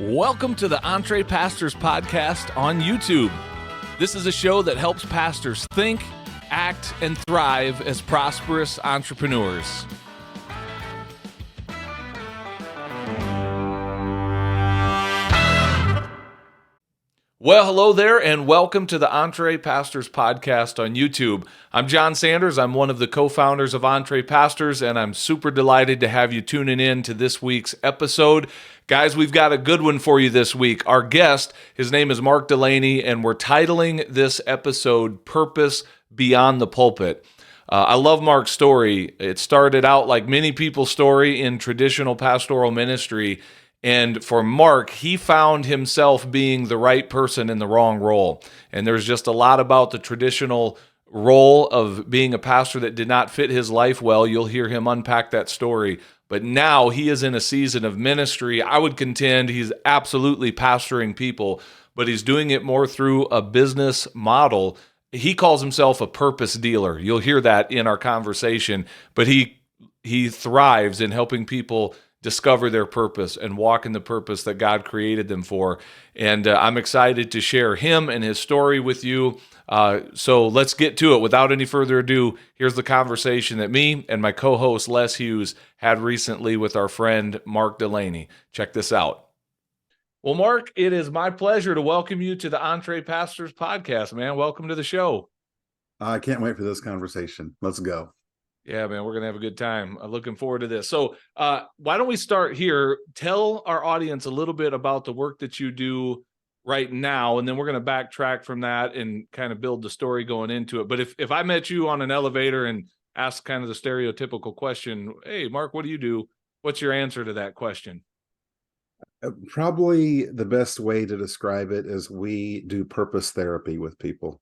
Welcome to the EntrePastors podcast on YouTube. This is a show that helps pastors think, act, and thrive as prosperous entrepreneurs. Well, hello there, and welcome to the EntrePastors podcast on YouTube. I'm Jon Sanders. I'm one of the co-founders of EntrePastors, and I'm super delighted to have you tuning in to this week's episode. Guys, we've got a good one for you this week. Our guest, his name is Mark Delaney, and we're titling this episode, Purpose Beyond the Pulpit. I love Mark's story. It started out like many people's story in traditional pastoral ministry. And for Mark, he found himself being the right person in the wrong role. And there's just a lot about the traditional role of being a pastor that did not fit his life well. You'll hear him unpack that story. But now he is in a season of ministry. I would contend he's absolutely pastoring people, but he's doing it more through a business model. He calls himself a purpose dealer. You'll hear that in our conversation, but he thrives in helping people discover their purpose and walk in the purpose that God created them for. And I'm excited to share him and his story with you. So let's get to it. Without any further ado, here's the conversation that me and my co-host Les Hughes had recently with our friend Mark Delaney. Check this out. Well, Mark, it is my pleasure to welcome you to the EntrePastors podcast, man. Welcome to the show. I can't wait for this conversation. Let's go. Yeah, man, we're going to have a good time. I'm looking forward to this. So why don't we start here? Tell our audience a little bit about the work that you do right now, and then we're going to backtrack from that and kind of build the story going into it. But if I met you on an elevator and asked kind of the stereotypical question, hey, Mark, what do you do? What's your answer to that question? Probably the best way to describe it is we do purpose therapy with people.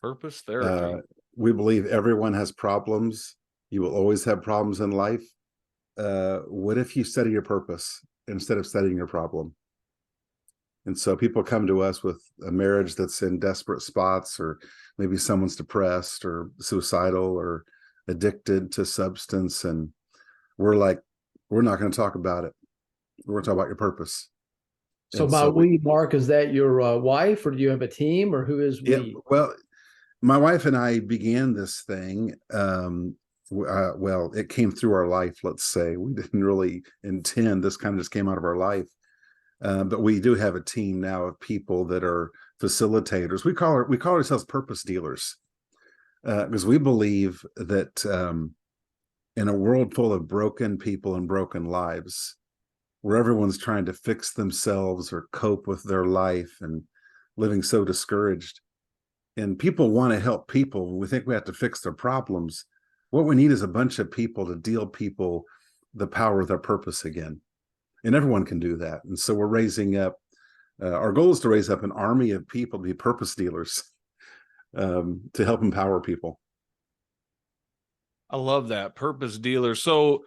Purpose therapy. We believe everyone has problems. You will always have problems in life. What if you study your purpose instead of studying your problem? And so people come to us with a marriage that's in desperate spots, or maybe someone's depressed or suicidal or addicted to substance. And we're like, we're not going to talk about it. We're going to talk about your purpose. So by we, Mark, is that your wife, or do you have a team, or who is we? Yeah, well, my wife and I began this thing. Well, it came through our life, let's say. We didn't really intend. This kind of just came out of our life. But we do have a team now of people that are facilitators. We call ourselves purpose dealers, because we believe that in a world full of broken people and broken lives, where everyone's trying to fix themselves or cope with their life and living so discouraged, and people want to help people, we think we have to fix their problems. What we need is a bunch of people to deal people the power of their purpose again. And everyone can do that. And so we're raising up, our goal is to raise up an army of people to be purpose dealers, to help empower people. I love that, purpose dealer. So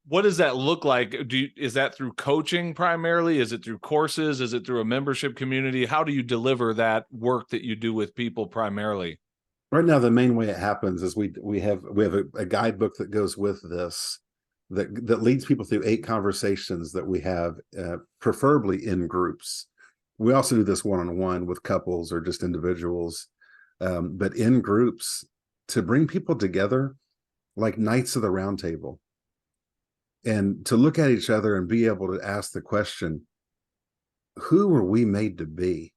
what does that look like? Is that through coaching primarily? Is it through courses? Is it through a membership community? How do you deliver that work that you do with people primarily? Right now, the main way it happens is we have a guidebook that goes with this that leads people through 8 conversations that we have, preferably in groups. We also do this one-on-one with couples or just individuals, but in groups to bring people together like Knights of the Round Table. And to look at each other and be able to ask the question, who were we made to be?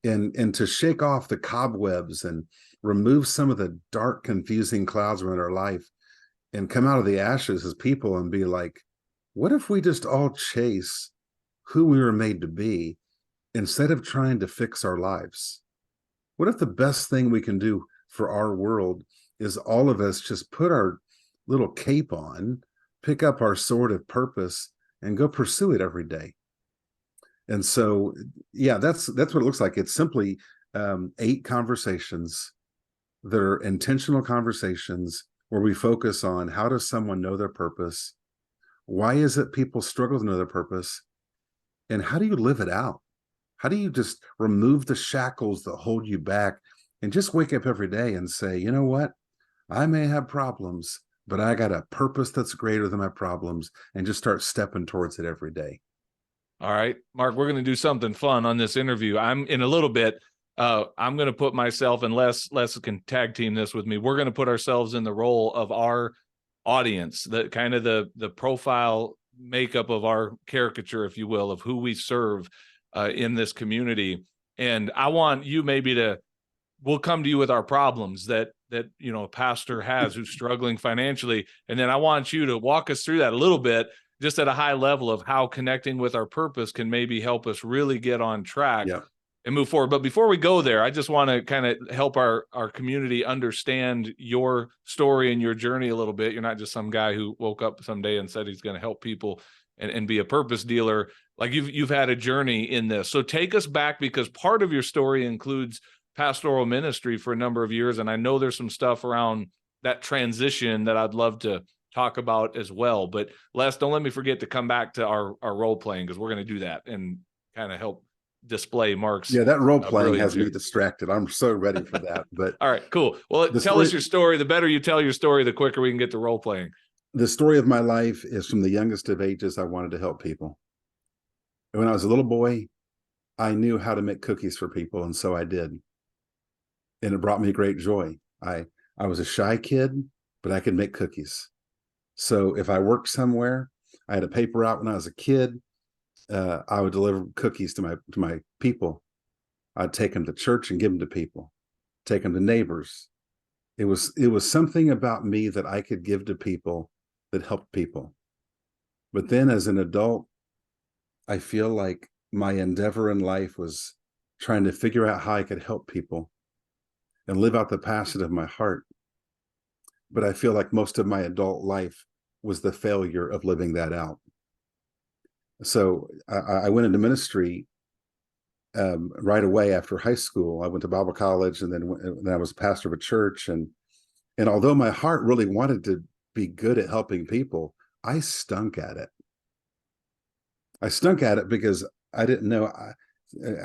And to shake off the cobwebs and remove some of the dark, confusing clouds around our life and come out of the ashes as people and be like, what if we just all chase who we were made to be instead of trying to fix our lives? What if the best thing we can do for our world is all of us just put our little cape on, pick up our sword of purpose, and go pursue it every day? And so, yeah, that's what it looks like. It's simply 8 conversations that are intentional conversations where we focus on how does someone know their purpose? Why is it people struggle to know their purpose? And how do you live it out? How do you just remove the shackles that hold you back and just wake up every day and say, you know what? I may have problems, but I got a purpose that's greater than my problems, and just start stepping towards it every day. All right, Mark, we're going to do something fun on this interview. I'm in a little bit. I'm going to put myself, and Les can tag team this with me. We're going to put ourselves in the role of our audience, the kind of the profile makeup of our caricature, if you will, of who we serve in this community. And I want you we'll come to you with our problems that a pastor has who's struggling financially. And then I want you to walk us through that a little bit, just at a high level of how connecting with our purpose can maybe help us really get on track and move forward. But before we go there, I just want to kind of help our community understand your story and your journey a little bit. You're not just some guy who woke up someday and said he's going to help people and be a purpose dealer. Like you've had a journey in this. So take us back, because part of your story includes pastoral ministry for a number of years. And I know there's some stuff around that transition that I'd love to talk about as well. But Les, don't let me forget to come back to our role playing, because we're going to do that and kind of help display Mark's. Yeah, that role playing has me distracted. I'm so ready for that. But all right, cool. Well, tell us your story. The better you tell your story, the quicker we can get to role playing. The story of my life is from the youngest of ages. I wanted to help people. And when I was a little boy, I knew how to make cookies for people, and so I did. And it brought me great joy. I was a shy kid, but I could make cookies. So if I worked somewhere, I had a paper out when I was a kid, I would deliver cookies to my people. I'd take them to church and give them to people, take them to neighbors. It was something about me that I could give to people that helped people. But then as an adult, I feel like my endeavor in life was trying to figure out how I could help people and live out the passion of my heart. But I feel like most of my adult life was the failure of living that out. So I went into ministry right away after high school. I went to Bible college, and then I was a pastor of a church. And although my heart really wanted to be good at helping people, I stunk at it. I stunk at it because I didn't know.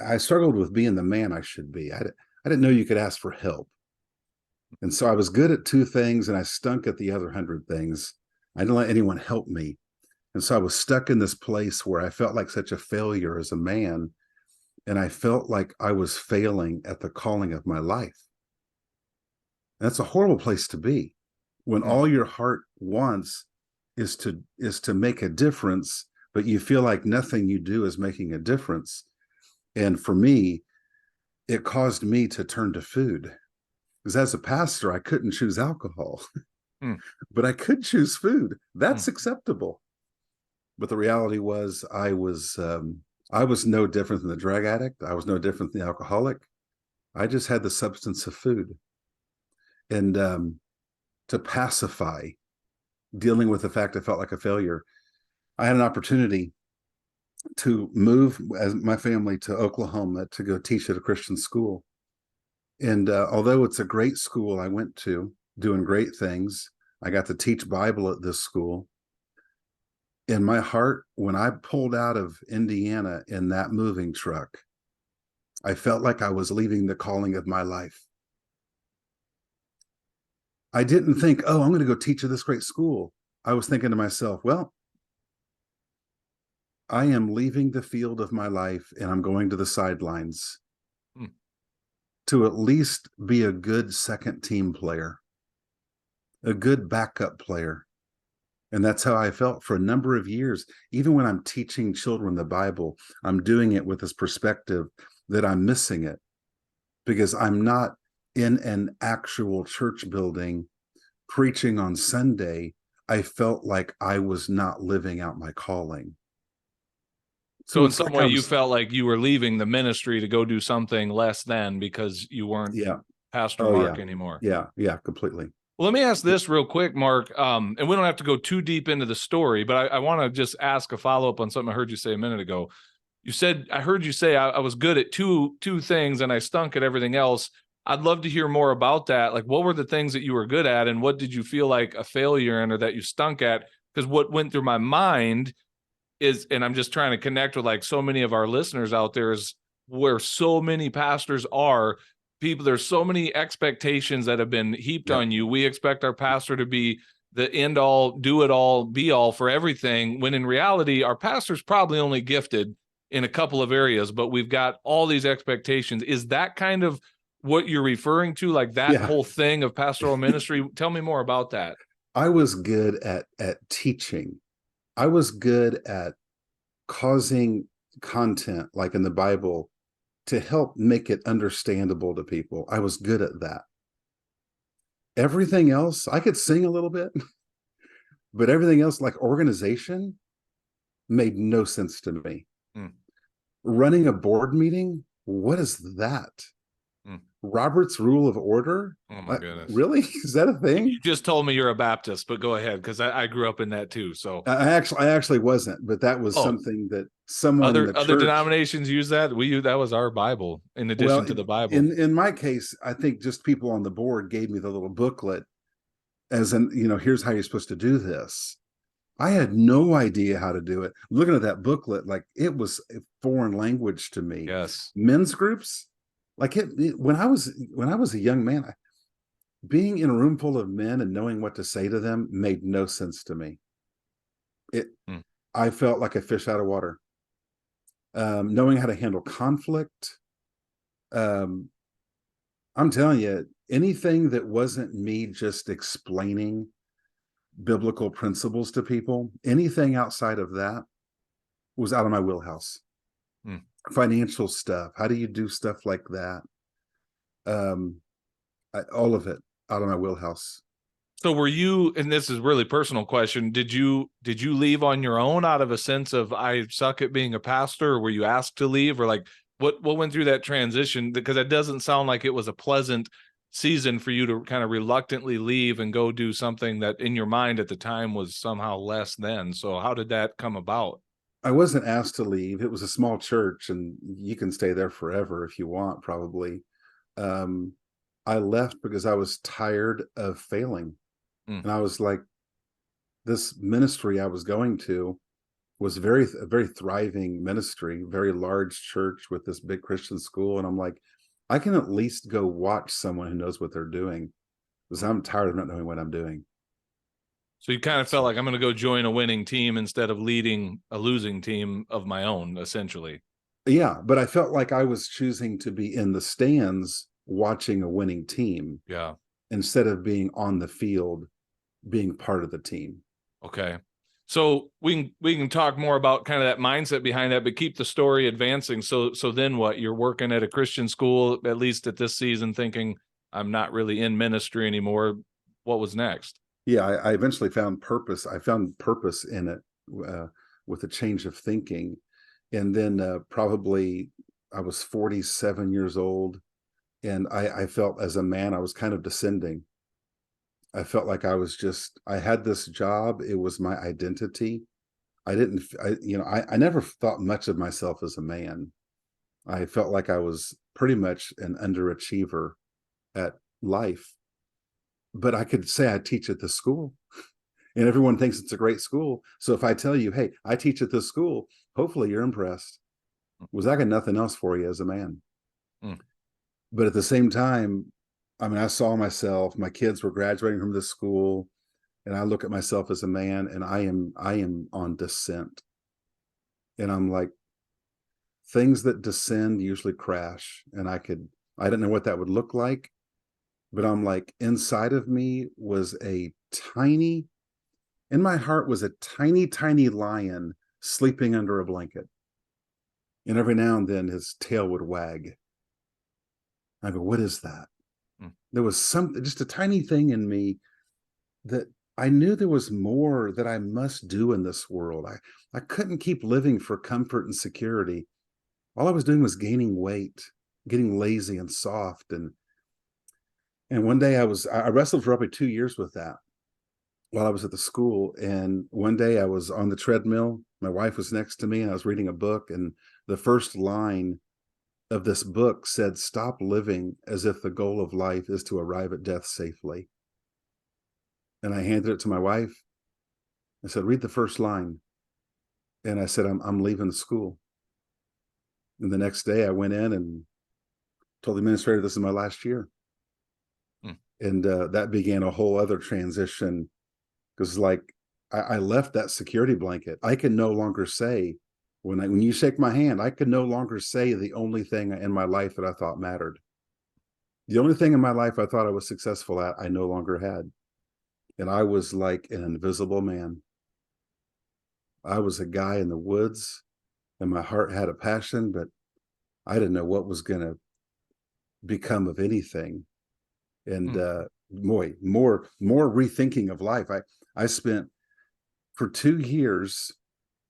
I struggled with being the man I should be. I didn't know you could ask for help. And so I was good at 2 things, and I stunk at the other 100 things. I didn't let anyone help me. And so I was stuck in this place where I felt like such a failure as a man. And I felt like I was failing at the calling of my life. And that's a horrible place to be, when all your heart wants is to make a difference, but you feel like nothing you do is making a difference. And for me, it caused me to turn to food. Because as a pastor, I couldn't choose alcohol, but I could choose food. That's acceptable. But the reality was I was no different than the drug addict. I was no different than the alcoholic. I just had the substance of food. And to pacify dealing with the fact I felt like a failure, I had an opportunity to move as my family to Oklahoma to go teach at a Christian school. And although it's a great school I went to, doing great things, I got to teach Bible at this school. In my heart, when I pulled out of Indiana in that moving truck, I felt like I was leaving the calling of my life. I didn't think, oh, I'm going to go teach at this great school. I was thinking to myself, well, I am leaving the field of my life and I'm going to the sidelines to at least be a good second team player, a good backup player. And that's how I felt for a number of years. Even when I'm teaching children the Bible, I'm doing it with this perspective that I'm missing it, because I'm not in an actual church building preaching on Sunday. I felt like I was not living out my calling. So in some way, you felt like you were leaving the ministry to go do something less than, because you weren't Pastor Mark anymore. Yeah, completely. Well, let me ask this real quick, Mark, and we don't have to go too deep into the story, but I want to just ask a follow-up on something I heard you say a minute ago. You said, I heard you say I was good at two things and I stunk at everything else. I'd love to hear more about that. Like, what were the things that you were good at, and what did you feel like a failure in or that you stunk at? Because what went through my mind is, and I'm just trying to connect with like so many of our listeners out there, is where so many pastors are. People, there's so many expectations that have been heaped on you. We expect our pastor to be the end all, do it all, be all for everything, when in reality, our pastor's probably only gifted in a couple of areas, but we've got all these expectations. Is that kind of what you're referring to? Like that whole thing of pastoral ministry? Tell me more about that. I was good at teaching. I was good at causing content, like in the Bible, to help make it understandable to people. I was good at that. Everything else, I could sing a little bit, but everything else, like organization, made no sense to me. Running a board meeting, what is that? Robert's Rule of Order? Oh my goodness. Really? Is that a thing? You just told me you're a Baptist, but go ahead, because I grew up in that too. So I actually wasn't, but that was something that someone in the other church, denominations use that. That was our Bible in addition to the Bible. In my case, I think just people on the board gave me the little booklet as in, here's how you're supposed to do this. I had no idea how to do it. Looking at that booklet, like it was a foreign language to me. Yes. Men's groups, like when I was a young man, being in a room full of men and knowing what to say to them made no sense to me. I felt like a fish out of water. Knowing how to handle conflict. I'm telling you, anything that wasn't me just explaining biblical principles to people, anything outside of that was out of my wheelhouse. Financial stuff, how do you do stuff like that? All of it out of my wheelhouse. So were you, and this is a really personal question, did you leave on your own out of a sense of I suck at being a pastor, or were you asked to leave, or like what went through that transition? Because it doesn't sound like it was a pleasant season for you to kind of reluctantly leave and go do something that in your mind at the time was somehow less than. So how did that come about? I wasn't asked to leave. It was a small church and you can stay there forever if you want, probably. I left because I was tired of failing. And I was like, this ministry I was going to was a very thriving ministry, very large church with this big Christian school. And I'm like, I can at least go watch someone who knows what they're doing, because I'm tired of not knowing what I'm doing. So you kind of felt like I'm going to go join a winning team instead of leading a losing team of my own, essentially. Yeah, but I felt like I was choosing to be in the stands watching a winning team. Yeah. Instead of being on the field, being part of the team. Okay. So we can talk more about kind of that mindset behind that, but keep the story advancing. So then what? You're working at a Christian school, at least at this season, thinking I'm not really in ministry anymore. What was next? Yeah, I eventually found purpose. I found purpose in it with a change of thinking. And then probably I was 47 years old, and I felt as a man, I was kind of descending. I felt like I had this job. It was my identity. I never thought much of myself as a man. I felt like I was pretty much an underachiever at life, but I could say I teach at this school and everyone thinks it's a great school. So if I tell you, hey, I teach at this school, hopefully you're impressed. Was I got nothing else for you as a man. But at the same time, I mean, I saw myself, my kids were graduating from this school, and I look at myself as a man, and I am on descent. And I'm like, things that descend usually crash. And I didn't know what that would look like, but I'm like, inside of me was in my heart was a tiny, tiny lion sleeping under a blanket. And every now and then his tail would wag. I go, what is that? There was something, just a tiny thing in me that I knew there was more that I must do in this world. I couldn't keep living for comfort and security. All I was doing was gaining weight, getting lazy and soft. And one day I wrestled for probably 2 years with that while I was at the school. And one day I was on the treadmill. My wife was next to me and I was reading a book. And the first line of this book said, stop living as if the goal of life is to arrive at death safely. And I handed it to my wife. I said, read the first line. And I said, I'm leaving the school. And the next day I went in and told the administrator, this is my last year. And that began a whole other transition because like I left that security blanket. I can no longer say when you shake my hand, I can no longer say the only thing in my life that I thought mattered. The only thing in my life I thought I was successful at, I no longer had. And I was like an invisible man. I was a guy in the woods, and my heart had a passion, but I didn't know what was going to become of anything. And more rethinking of life. I spent for 2 years,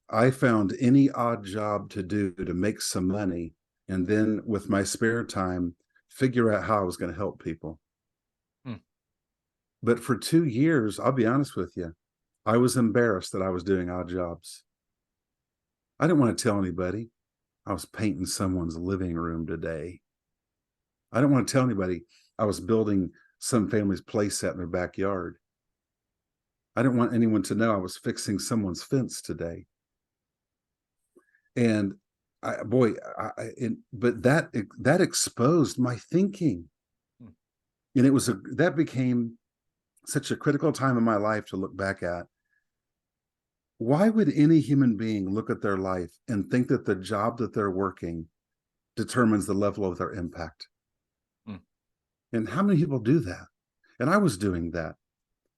I found any odd job to do to make some money, and then with my spare time, figure out how I was going to help people. But for 2 years, I'll be honest with you, I was embarrassed that I was doing odd jobs. I didn't want to tell anybody I was painting someone's living room today. I didn't want to tell anybody I was building some family's playset in their backyard. I didn't want anyone to know I was fixing someone's fence today. And but that exposed my thinking. And that became such a critical time in my life to look back at. Why would any human being look at their life and think that the job that they're working determines the level of their impact? And how many people do that? And I was doing that.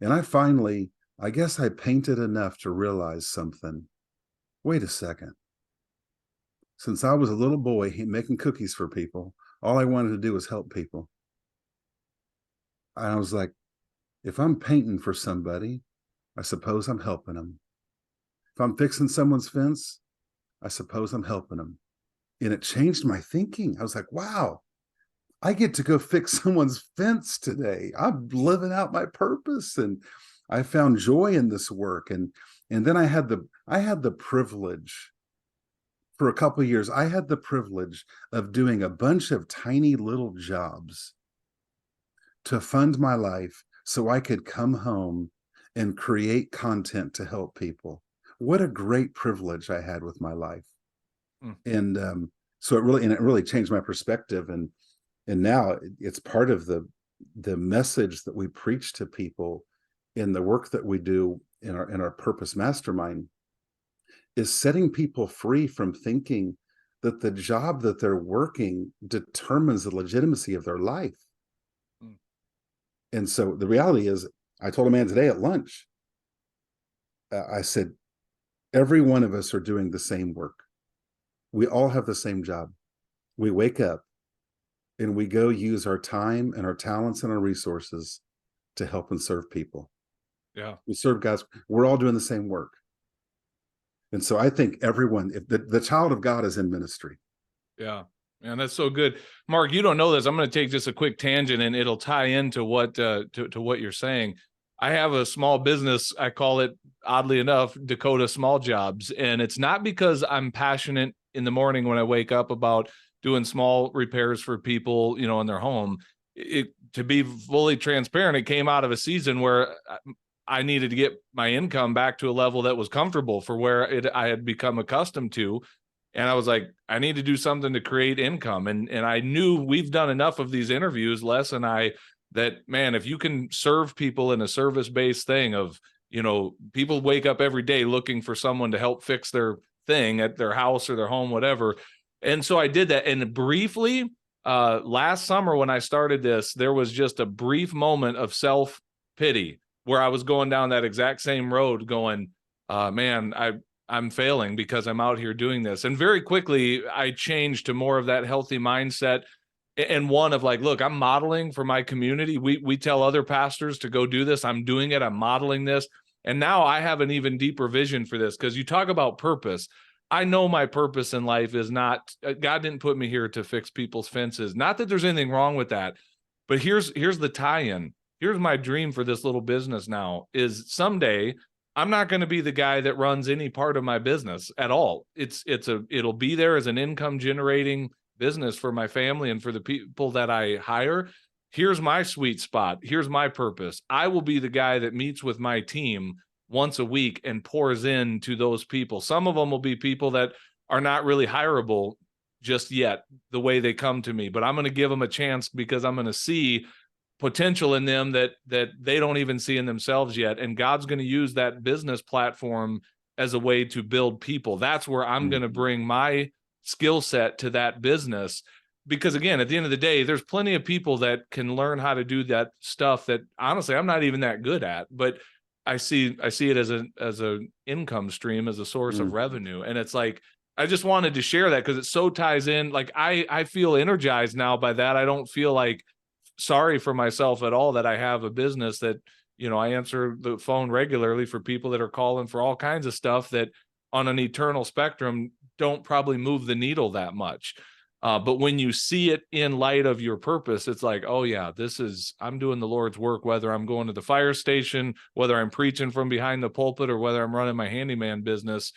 And I guess I painted enough to realize something. Wait a second. Since I was a little boy making cookies for people, all I wanted to do was help people. And I was like, if I'm painting for somebody, I suppose I'm helping them. If I'm fixing someone's fence, I suppose I'm helping them. And it changed my thinking. I was like, wow, I get to go fix someone's fence today. I'm living out my purpose. And I found joy in this work. And then I had the privilege for a couple of years. I had the privilege of doing a bunch of tiny little jobs to fund my life so I could come home and create content to help people. What a great privilege I had with my life. And so it really changed my perspective. And now it's part of the message that we preach to people in the work that we do in our Purpose Mastermind, is setting people free from thinking that the job that they're working determines the legitimacy of their life. And so the reality is, I told a man today at lunch, I said, every one of us are doing the same work. We all have the same job. We wake up and we go use our time and our talents and our resources to help and serve people. Yeah. We serve God's, we're all doing the same work. And so I think everyone, if the child of God is in ministry. Yeah. Man, that's so good. Mark, you don't know this. I'm going to take just a quick tangent and it'll tie into what, to what you're saying. I have a small business. I call it, oddly enough, Dakota Small Jobs. And it's not because I'm passionate in the morning when I wake up about doing small repairs for people, in their home. To be fully transparent, it came out of a season where I needed to get my income back to a level that was comfortable for where I had become accustomed to. And I was like, I need to do something to create income. And I knew we've done enough of these interviews, Les and I, that, man, if you can serve people in a service-based thing of, people wake up every day looking for someone to help fix their thing at their house or their home, whatever. And so I did that. And briefly, last summer when I started this, there was just a brief moment of self-pity where I was going down that exact same road going, man, I'm failing because I'm out here doing this. And very quickly, I changed to more of that healthy mindset. And one of like, look, I'm modeling for my community. We tell other pastors to go do this. I'm doing it. I'm modeling this. And now I have an even deeper vision for this, because you talk about purpose. I know my purpose in life is not, God didn't put me here to fix people's fences. Not that there's anything wrong with that, but here's the tie-in. Here's my dream for this little business now is someday I'm not going to be the guy that runs any part of my business at all. It'll be there as an income generating business for my family and for the people that I hire. Here's my sweet spot. Here's my purpose. I will be the guy that meets with my team once a week and pours into those people. Some of them will be people that are not really hireable just yet, the way they come to me, but I'm going to give them a chance because I'm going to see potential in them that they don't even see in themselves yet. And God's going to use that business platform as a way to build people. That's where I'm going to bring my skill set to that business. Because again, at the end of the day, there's plenty of people that can learn how to do that stuff that honestly, I'm not even that good at, but I see it as an income stream, as a source of revenue. And it's like, I just wanted to share that because it so ties in. Like I feel energized now by that. I don't feel like sorry for myself at all that I have a business that, I answer the phone regularly for people that are calling for all kinds of stuff that on an eternal spectrum don't probably move the needle that much. But when you see it in light of your purpose, it's like, oh yeah, I'm doing the Lord's work, whether I'm going to the fire station, whether I'm preaching from behind the pulpit, or whether I'm running my handyman business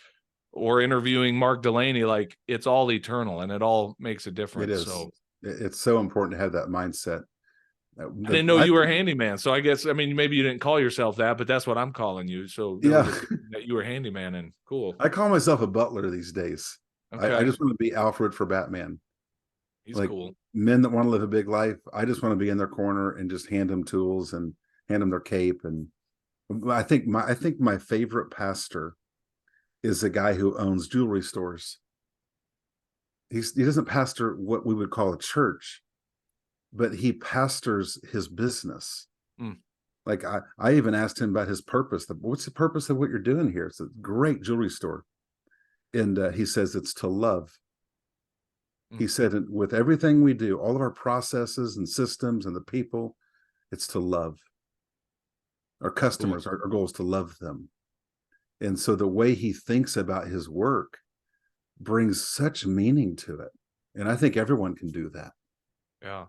or interviewing Mark Delaney. Like, it's all eternal and it all makes a difference. It is. So it's so important to have that mindset. I didn't know you were a handyman. So I guess, maybe you didn't call yourself that, but that's what I'm calling you. So yeah, that you were handyman, and cool. I call myself a butler these days. Okay. I just want to be Alfred for Batman. He's like, cool. Men that want to live a big life, I just want to be in their corner and just hand them tools and hand them their cape. And I think my favorite pastor is a guy who owns jewelry stores. He doesn't pastor what we would call a church, but he pastors his business. Like I even asked him about his purpose. What's the purpose of what you're doing here? It's a great jewelry store. And he says it's to love. He said, with everything we do, all of our processes and systems and the people, it's to love our customers. Our goal is to love them. And so the way he thinks about his work brings such meaning to it. And I think everyone can do that. Yeah.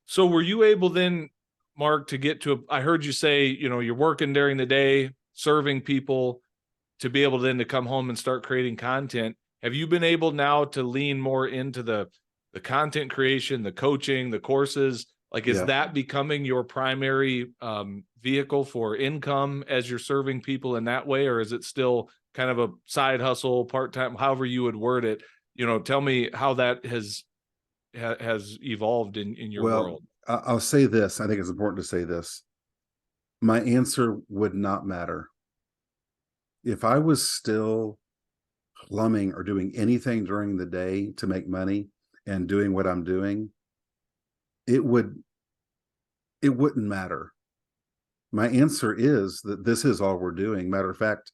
So were you able then, Mark, to get to I heard you say, you're working during the day, serving people, to be able then to come home and start creating content. Have you been able now to lean more into the content creation, the coaching, the courses? Like, is that becoming your primary vehicle for income as you're serving people in that way? Or is it still kind of a side hustle, part-time, however you would word it? Tell me how that has evolved in your world. I'll say this. I think it's important to say this. My answer would not matter. If I was still plumbing or doing anything during the day to make money and doing what I'm doing, it wouldn't matter. My answer is that this is all we're doing. Matter of fact,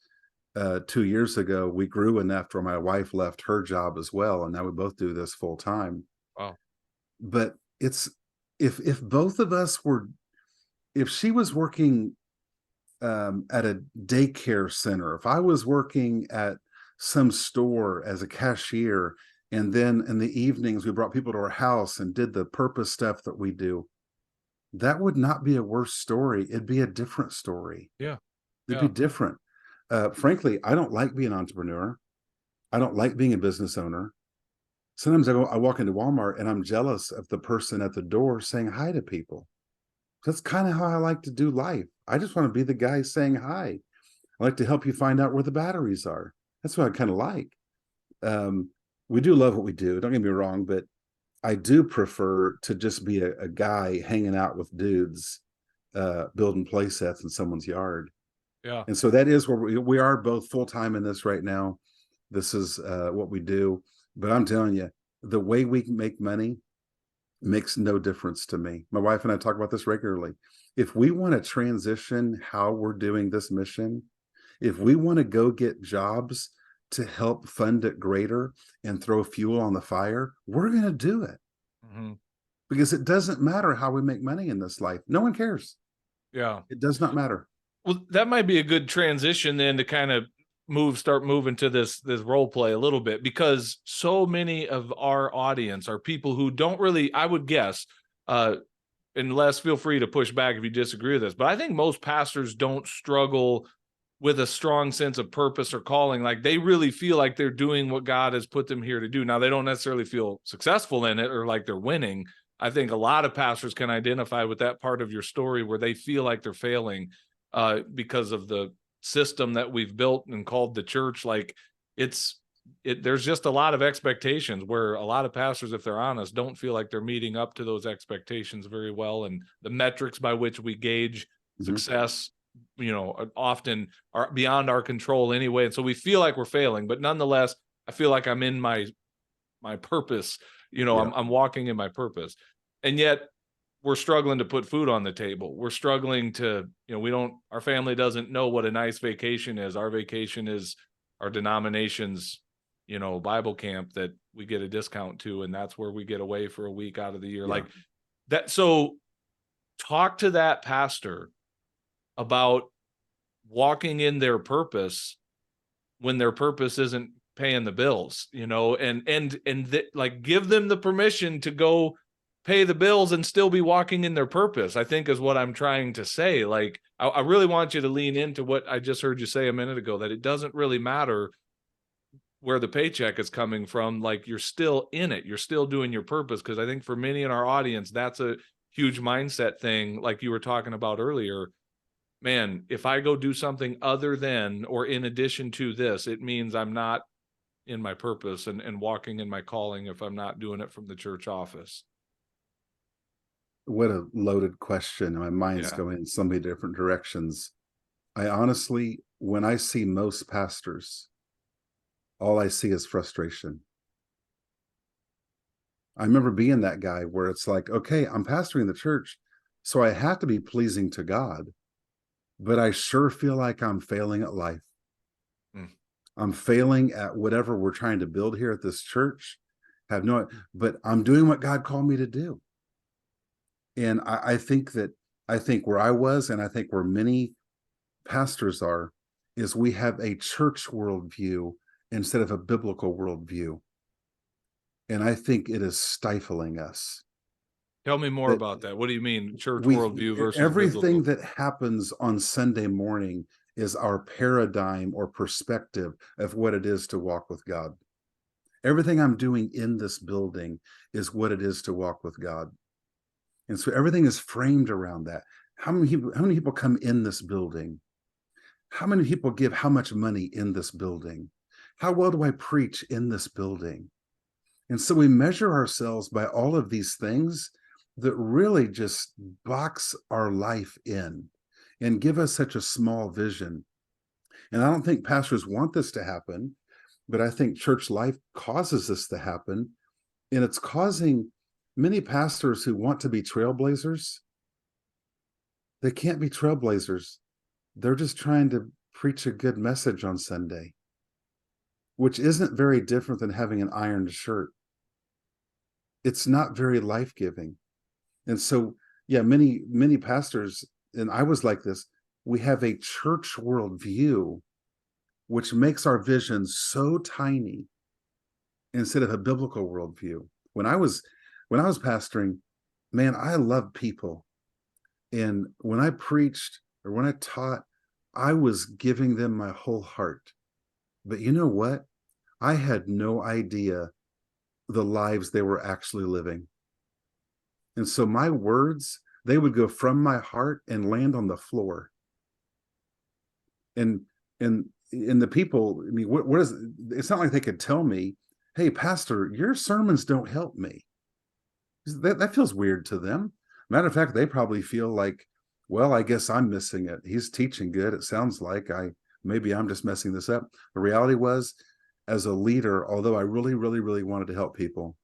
2 years ago, we grew enough where my wife left her job as well. And now we both do this full time. Wow. But it's, if both of us if she was working at a daycare center, if I was working at some store as a cashier, and then in the evenings we brought people to our house and did the purpose stuff that we do, that would not be a worse story. It'd be a different story. Yeah. It'd be different. Frankly, I don't like being an entrepreneur. I don't like being a business owner. Sometimes I walk into Walmart and I'm jealous of the person at the door saying hi to people. That's kind of how I like to do life. I just want to be the guy saying hi. I like to help you find out where the batteries are. That's what I kind of like. We do love what we do. Don't get me wrong, but I do prefer to just be a guy hanging out with dudes, building play sets in someone's yard. Yeah. And so that is where we are both full-time in this right now. This is what we do. But I'm telling you, the way we make money makes no difference to me. My wife and I talk about this regularly. If we want to transition how we're doing this mission, if we want to go get jobs to help fund it greater and throw fuel on the fire, we're going to do it. Because it doesn't matter how we make money in this life. No one cares. Yeah. It does not matter. Well, that might be a good transition then to kind of start moving to this role play a little bit, because so many of our audience are people who don't really, I would guess, and Les, feel free to push back if you disagree with this, but I think most pastors don't struggle with a strong sense of purpose or calling. Like, they really feel like they're doing what God has put them here to do. Now, they don't necessarily feel successful in it or like they're winning. I think a lot of pastors can identify with that part of your story where they feel like they're failing because of the system that we've built and called the church. Like, it's there's just a lot of expectations where a lot of pastors, if they're honest, don't feel like they're meeting up to those expectations very well. And the metrics by which we gauge success, often are beyond our control anyway. And so we feel like we're failing, but nonetheless, I feel like I'm in my purpose, I'm walking in my purpose. And yet we're struggling to put food on the table. We're struggling to, our family doesn't know what a nice vacation is. Our vacation is our denomination's, Bible camp that we get a discount to. And that's where we get away for a week out of the year. Like that. So talk to that pastor about walking in their purpose when their purpose isn't paying the bills, like give them the permission to go pay the bills and still be walking in their purpose, I think is what I'm trying to say. Like, I really want you to lean into what I just heard you say a minute ago, that it doesn't really matter where the paycheck is coming from. Like, you're still in it. You're still doing your purpose. Because I think for many in our audience, that's a huge mindset thing. Like you were talking about earlier, man, if I go do something other than, or in addition to this, it means I'm not in my purpose and walking in my calling if I'm not doing it from the church office. What a loaded question. My mind's going in so many different directions. I honestly, when I see most pastors, all I see is frustration. I remember being that guy where it's like, okay, I'm pastoring the church, so I have to be pleasing to God, but I sure feel like I'm failing at life. I'm failing at whatever we're trying to build here at this church. But I'm doing what God called me to do. And I think where I was, and I think where many pastors are, is we have a church worldview instead of a biblical worldview. And I think it is stifling us. Tell me more about that. What do you mean, church worldview versus everything biblical? That happens on Sunday morning is our paradigm or perspective of what it is to walk with God. Everything I'm doing in this building is what it is to walk with God. And so everything is framed around that. How many people come in this building? How many people give how much money in this building? How well do I preach in this building? And so we measure ourselves by all of these things that really just box our life in and give us such a small vision. And I don't think pastors want this to happen, but I think church life causes this to happen. And it's causing many pastors who want to be trailblazers. They can't be trailblazers. They're just trying to preach a good message on Sunday, which isn't very different than having an ironed shirt. It's not very life-giving. And so, many pastors, and I was like this, we have a church worldview, which makes our vision so tiny instead of a biblical worldview. When I was pastoring, man, I loved people. And when I preached or when I taught, I was giving them my whole heart. But you know what? I had no idea the lives they were actually living. And so my words, they would go from my heart and land on the floor. And the people, I mean, what is, it's not like they could tell me, hey, pastor, your sermons don't help me. That feels weird to them. Matter of fact, they probably feel like, well, I guess I'm missing it. He's teaching good. It sounds like maybe I'm just messing this up. The reality was, as a leader, although I really, really, really wanted to help people,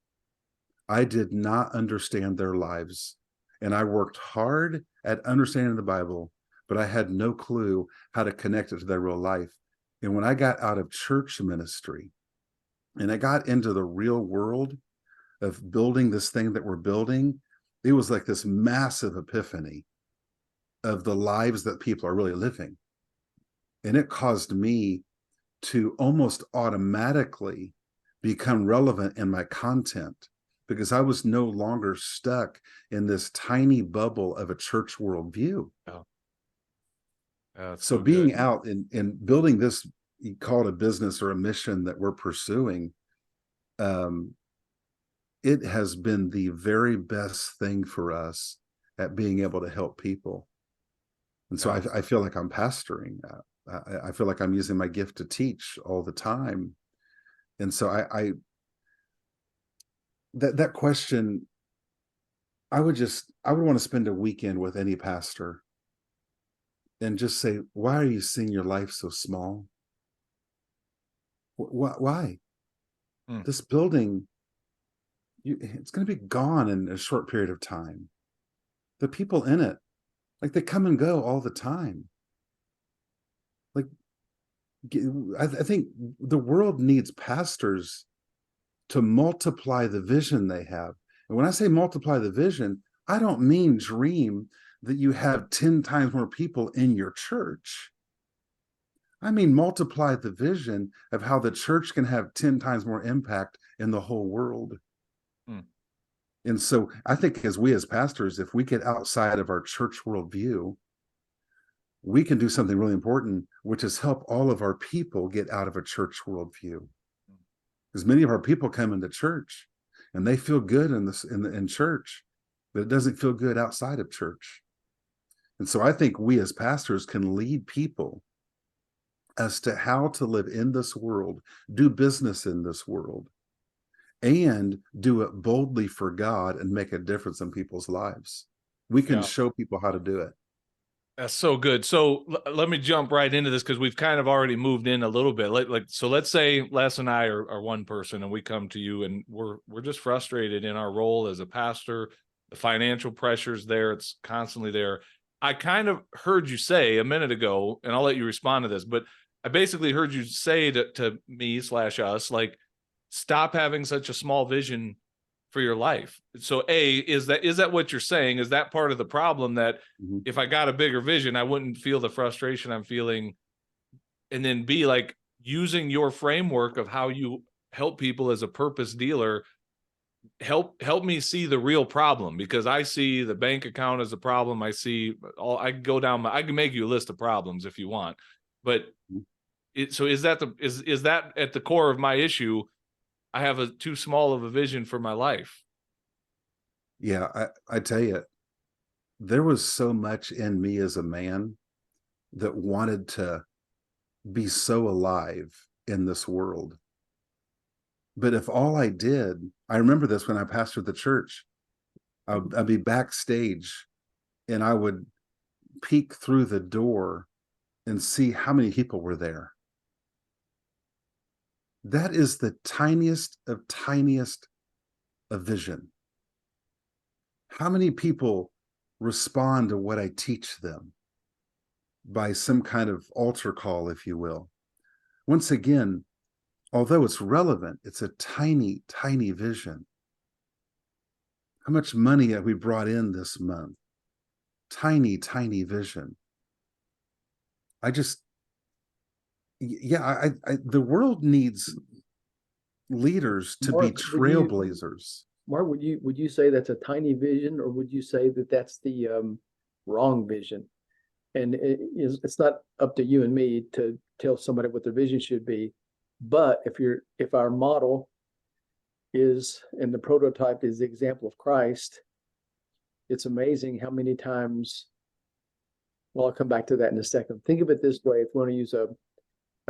I did not understand their lives. And I worked hard at understanding the Bible, but I had no clue how to connect it to their real life. And when I got out of church ministry and I got into the real world of building this thing that we're building, it was like this massive epiphany of the lives that people are really living. And it caused me to almost automatically become relevant in my content, because I was no longer stuck in this tiny bubble of a church worldview. So being out and building this, you call it a business or a mission that we're pursuing, it has been the very best thing for us at being able to help people. And so I feel like I'm pastoring. I feel like I'm using my gift to teach all the time. And so that question, I would want to spend a weekend with any pastor and just say, why are you seeing your life so small? Why? This building, it's going to be gone in a short period of time. The people in it, like, they come and go all the time. Like, I think the world needs pastors to multiply the vision they have. And when I say multiply the vision, I don't mean dream that you have 10 times more people in your church. I mean multiply the vision of how the church can have 10 times more impact in the whole world. And so I think as pastors, if we get outside of our church worldview, we can do something really important, which is help all of our people get out of a church worldview. Because many of our people come into church and they feel good in church, but it doesn't feel good outside of church. And so I think we as pastors can lead people as to how to live in this world, do business in this world, and do it boldly for God and make a difference in people's lives. We can show people how to do it. That's so good. So let me jump right into this, because we've kind of already moved in a little bit. So let's say Les and I are one person, and we come to you, and we're just frustrated in our role as a pastor. The financial pressure's there; it's constantly there. I kind of heard you say a minute ago, and I'll let you respond to this, but I basically heard you say to me/us, like, stop having such a small vision for your life. So is that what you're saying? Is that part of the problem, that if I got a bigger vision, I wouldn't feel the frustration I'm feeling? And then B, like, using your framework of how you help people as a purpose dealer, help me see the real problem, because I see the bank account as a problem. I see I can go down I can make you a list of problems if you want, but is that at the core of my issue? I have too small of a vision for my life. Yeah, I tell you, there was so much in me as a man that wanted to be so alive in this world. But if all I did, I remember this when I pastored the church, I'd be backstage and I would peek through the door and see how many people were there. That is the tiniest of vision. How many people respond to what I teach them by some kind of altar call, if you will? Once again, although it's relevant, it's a tiny vision. How much money have we brought in this month? Tiny vision. The world needs leaders to be trailblazers. Mark, would you say that's a tiny vision, or would you say that that's the wrong vision? And it's not up to you and me to tell somebody what their vision should be. But if our model is, and the prototype is the example of Christ, it's amazing how many times. Well, I'll come back to that in a second. Think of it this way: if we want to use a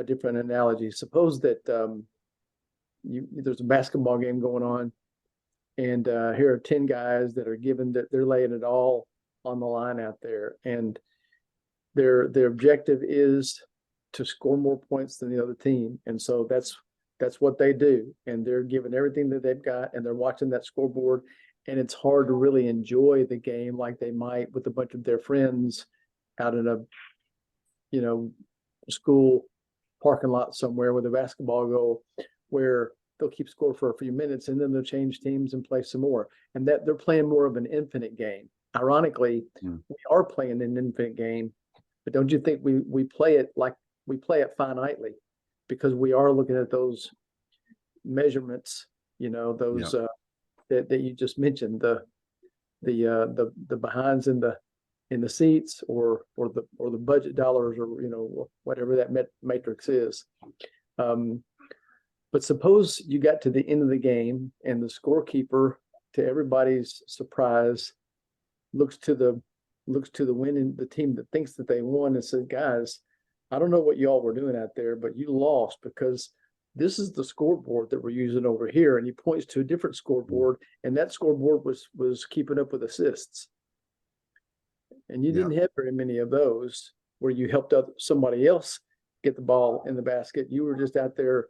different analogy, suppose that there's a basketball game going on, and here are 10 guys that are given that they're laying it all on the line out there, and their objective is to score more points than the other team, and so that's what they do, and they're giving everything that they've got, and they're watching that scoreboard, and it's hard to really enjoy the game like they might with a bunch of their friends out in a school parking lot somewhere with a basketball goal, where they'll keep score for a few minutes and then they'll change teams and play some more, and that they're playing more of an infinite game. Ironically, we are playing an infinite game, but don't you think we play it like we play it finitely, because we are looking at those measurements, those that you just mentioned, the behinds in the seats, or the budget dollars, or whatever that matrix is. But suppose you got to the end of the game and the scorekeeper, to everybody's surprise, looks to the winning, the team that thinks that they won, and said, "Guys, I don't know what y'all were doing out there, but you lost because this is the scoreboard that we're using over here. And he points to a different scoreboard, and that scoreboard was keeping up with assists. And you didn't have very many of those where you helped out somebody else get the ball in the basket. You were just out there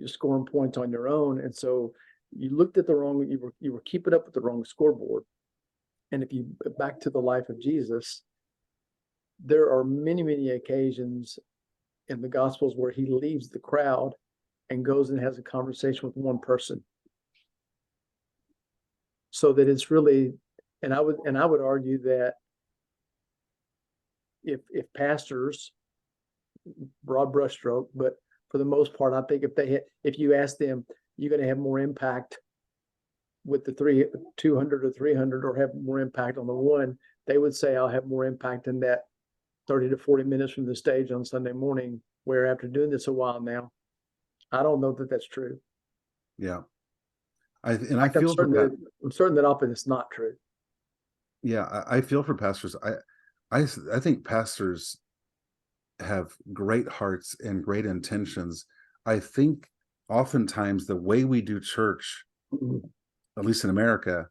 scoring points on your own. And so you looked at you were keeping up with the wrong scoreboard. And if you back to the life of Jesus, there are many, many occasions in the Gospels where he leaves the crowd and goes and has a conversation with one person. So that it's really, and I would argue that if pastors, broad brushstroke, but for the most part, I think if you ask them, you're going to have more impact with the 200 or 300, or have more impact on the one, they would say I'll have more impact in that 30 to 40 minutes from the stage on Sunday morning, where after doing this a while now, I don't know that that's true. Yeah. I'm certain that often it's not true. Yeah, I feel for pastors. I think pastors have great hearts and great intentions. I think oftentimes the way we do church, at least in America,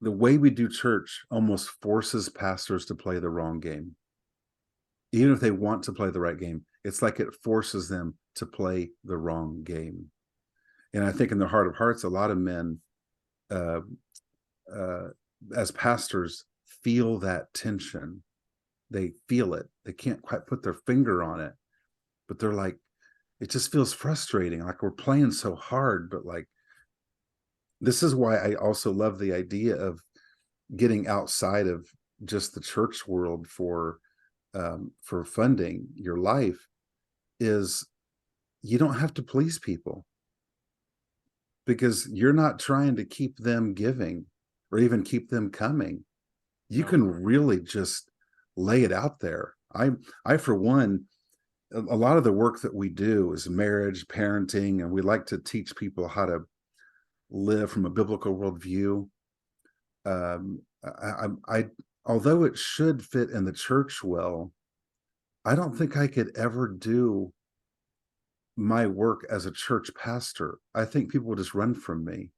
the way we do church almost forces pastors to play the wrong game. Even if they want to play the right game, it's like it forces them to play the wrong game. And I think in their heart of hearts, a lot of men, as pastors, feel that tension. They feel it. They can't quite put their finger on it, but they're like, it just feels frustrating. Like we're playing so hard, but like, this is why I also love the idea of getting outside of just the church world for funding your life. Is you don't have to please people, because you're not trying to keep them giving or even keep them coming. You can really just lay it out there. I for one, a lot of the work that we do is marriage, parenting, and we like to teach people how to live from a biblical worldview. Although it should fit in the church well, I don't think I could ever do my work as a church pastor. I think people would just run from me,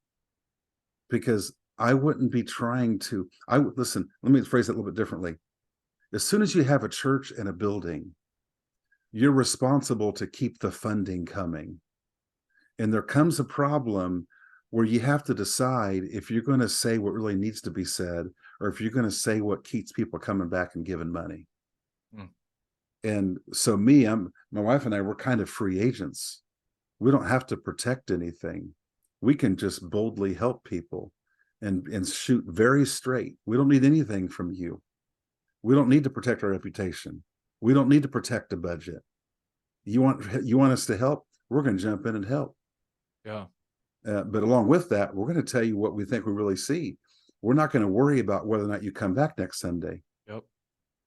because I wouldn't be trying to. Listen, let me phrase it a little bit differently. As soon as you have a church and a building, you're responsible to keep the funding coming. And there comes a problem where you have to decide if you're going to say what really needs to be said, or if you're going to say what keeps people coming back and giving money. And so my wife and I, we're kind of free agents. We don't have to protect anything. We can just boldly help people and shoot very straight. We don't need anything from you. We don't need to protect our reputation. We don't need to protect a budget. You want us to help? We're going to jump in and help. Yeah. But along with that, we're going to tell you what we think we really see. We're not going to worry about whether or not you come back next Sunday. Yep.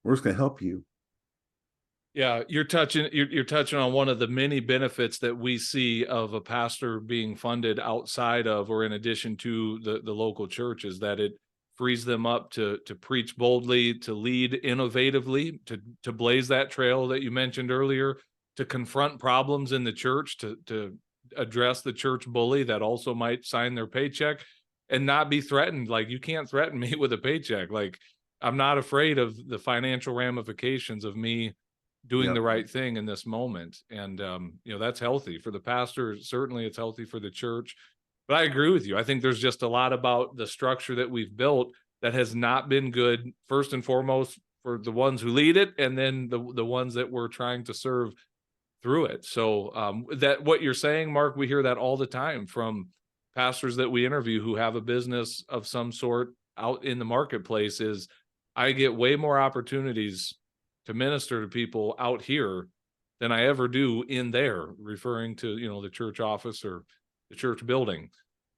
We're just going to help you. Yeah, you're touching on one of the many benefits that we see of a pastor being funded outside of or in addition to the local church, is that it frees them up to preach boldly, to lead innovatively, to blaze that trail that you mentioned earlier, to confront problems in the church, to address the church bully that also might sign their paycheck and not be threatened. Like, you can't threaten me with a paycheck. Like, I'm not afraid of the financial ramifications of me doing the right thing in this moment. And, that's healthy for the pastor. Certainly it's healthy for the church, but I agree with you. I think there's just a lot about the structure that we've built that has not been good, first and foremost, for the ones who lead it, and then the ones that we're trying to serve through it. So that what you're saying, Mark, we hear that all the time from pastors that we interview who have a business of some sort out in the marketplace, is I get way more opportunities to minister to people out here than I ever do in there, referring to, the church office or the church building.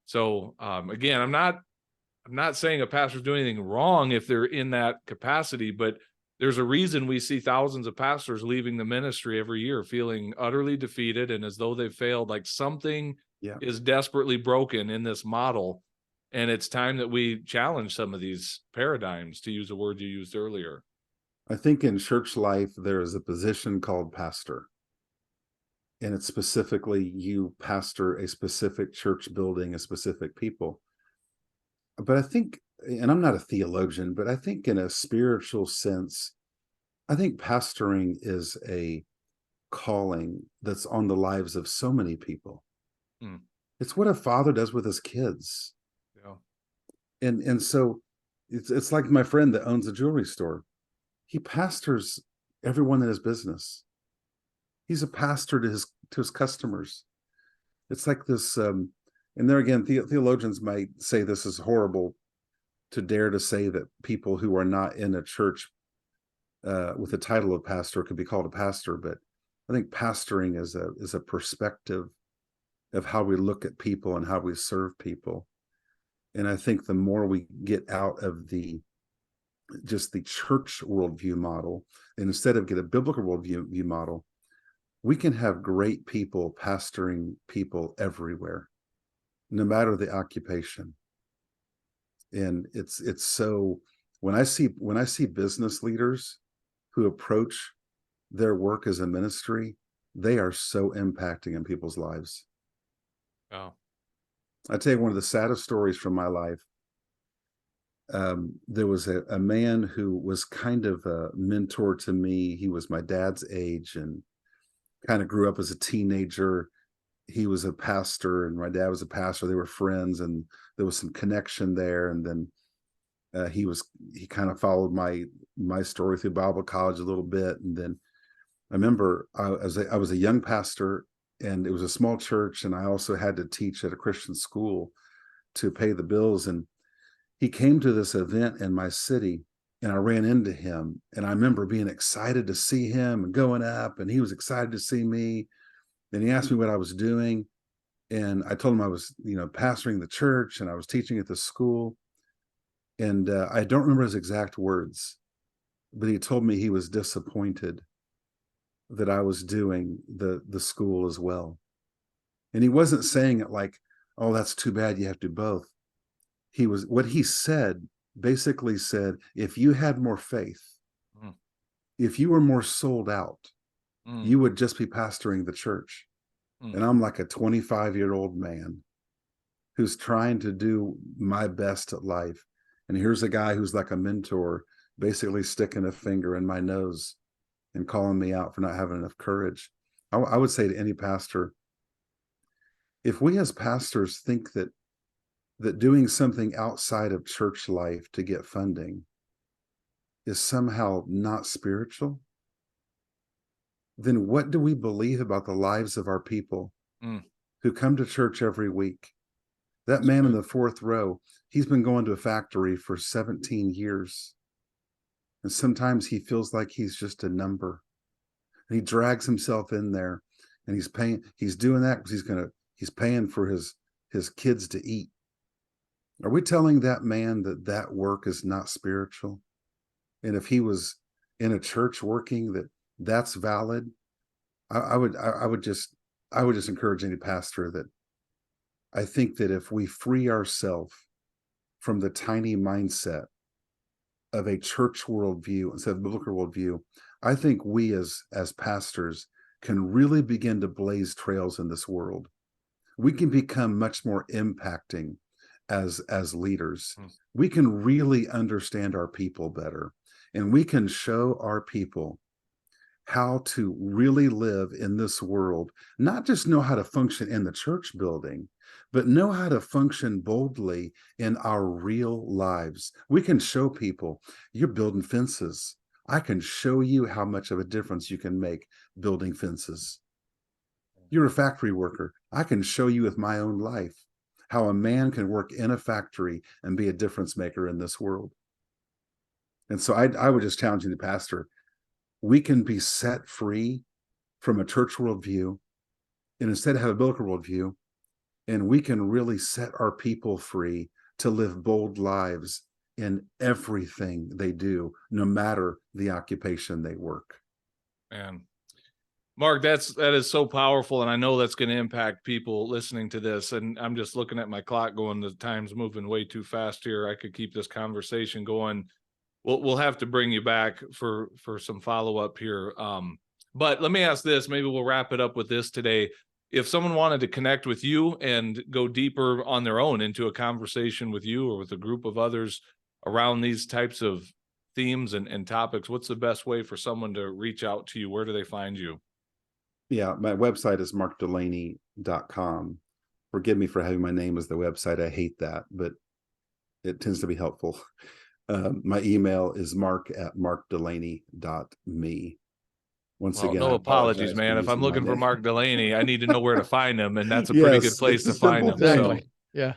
So again, I'm not saying a pastor's doing anything wrong if they're in that capacity, but there's a reason we see thousands of pastors leaving the ministry every year feeling utterly defeated and as though they've failed. Like, something is desperately broken in this model. And it's time that we challenge some of these paradigms, to use a word you used earlier. I think in church life, there is a position called pastor. and it's specifically you pastor a specific church building, a specific people. But I think, and I'm not a theologian, but I think in a spiritual sense, I think pastoring is a calling that's on the lives of so many people. Mm. It's what a father does with his kids. Yeah. And so it's like my friend that owns a jewelry store. He pastors everyone in his business. He's a pastor to his customers. It's like this, and there again, theologians might say this is horrible to dare to say that people who are not in a church with the title of pastor could be called a pastor, but I think pastoring is a perspective of how we look at people and how we serve people. And I think the more we get out of just the church worldview model, and instead of get a biblical worldview model, we can have great people pastoring people everywhere, no matter the occupation. And it's so, when I see business leaders who approach their work as a ministry, they are so impacting in people's lives. Oh. I tell you one of the saddest stories from my life. There was a man who was kind of a mentor to me. He was my dad's age and kind of grew up as a teenager. He was a pastor and my dad was a pastor. They were friends and there was some connection there. And then he kind of followed my story through Bible college a little bit. And then I remember I was a young pastor and it was a small church. And I also had to teach at a Christian school to pay the bills. And he came to this event in my city and I ran into him. And I remember being excited to see him and going up, and he was excited to see me. And he asked me what I was doing. And I told him I was, pastoring the church and I was teaching at the school. And I don't remember his exact words, but he told me he was disappointed that I was doing the school as well. And he wasn't saying it like, oh, that's too bad, you have to do both. What he said, basically said, if you had more faith, if you were more sold out, you would just be pastoring the church. And I'm like a 25-year-old man who's trying to do my best at life. And here's a guy who's like a mentor, basically sticking a finger in my nose and calling me out for not having enough courage. I would say to any pastor, if we as pastors think that doing something outside of church life to get funding is somehow not spiritual, then what do we believe about the lives of our people who come to church every week? That man in the fourth row, he's been going to a factory for 17 years. And sometimes he feels like he's just a number. And he drags himself in there and he's doing that because he's paying for his kids to eat. Are we telling that man that work is not spiritual? And if he was in a church working, that's valid? I would just encourage any pastor that I think that if we free ourselves from the tiny mindset of a church worldview instead of biblical worldview, I think we as pastors can really begin to blaze trails in this world. We can become much more impacting as leaders. We can really understand our people better, and we can show our people how to really live in this world, not just know how to function in the church building, but know how to function boldly in our real lives. We can show people, you're building fences. I can show you how much of a difference you can make building fences. You're a factory worker. I can show you with my own life how a man can work in a factory and be a difference maker in this world. And so I would just challenge you, the pastor, we can be set free from a church worldview and instead have a biblical worldview, and we can really set our people free to live bold lives in everything they do, no matter the occupation they work. Man, Mark, that is so powerful, and I know that's going to impact people listening to this. And I'm just looking at my clock, going, the time's moving way too fast here. I could keep this conversation going. We'll have to bring you back for some follow up here. But let me ask this, maybe we'll wrap it up with this today. If someone wanted to connect with you and go deeper on their own into a conversation with you or with a group of others around these types of themes and topics, what's the best way for someone to reach out to you? Where do they find you? Yeah, my website is markdelaney.com. Forgive me for having my name as the website. I hate that, but it tends to be helpful. My email is mark@markdelaney.me. Once again, no I apologies, apologize man. for If I'm using my looking for name. Mark Delaney, I need to know where to find him, and that's a pretty Yes, good place it's to a find him. simple thing. So Exactly. Yeah.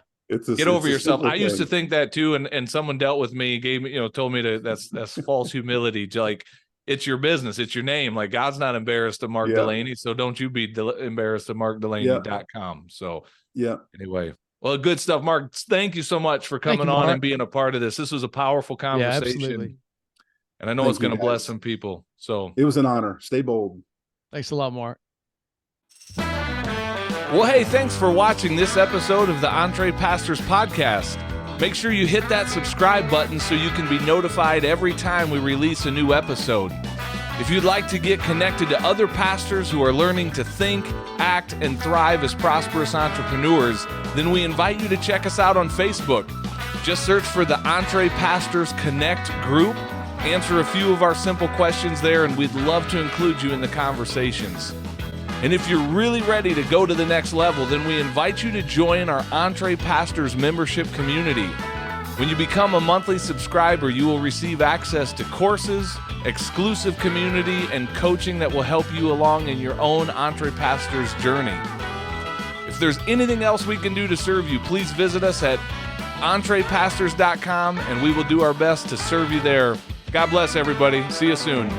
get over It's a yourself. simple I used to thing. think that too, and someone dealt with me, gave me, told me to that's false humility. Like, it's your business, it's your name. Like, God's not embarrassed of Mark Yeah. Delaney, so don't you be embarrassed of markdelaney.com. So Yeah. anyway, well, good stuff, Mark. Thank you so much for coming on Mark. and being a part of this. This was a powerful conversation. absolutely. And I know Thank it's going to you, bless guys. some people. So It was an honor. Stay bold. Thanks a lot, Mark. well, hey, thanks for watching this episode of the EntrePastors podcast. Make sure you hit that subscribe button so you can be notified every time we release a new episode. If you'd like to get connected to other pastors who are learning to think, act, and thrive as prosperous entrepreneurs, then we invite you to check us out on Facebook. Just search for the EntrePastors Connect group, answer a few of our simple questions there, and we'd love to include you in the conversations. And if you're really ready to go to the next level, then we invite you to join our EntrePastors membership community. When you become a monthly subscriber, you will receive access to courses, exclusive community, and coaching that will help you along in your own EntrePastors journey. If there's anything else we can do to serve you, please visit us at EntrePastors.com, and we will do our best to serve you there. God bless everybody. See you soon.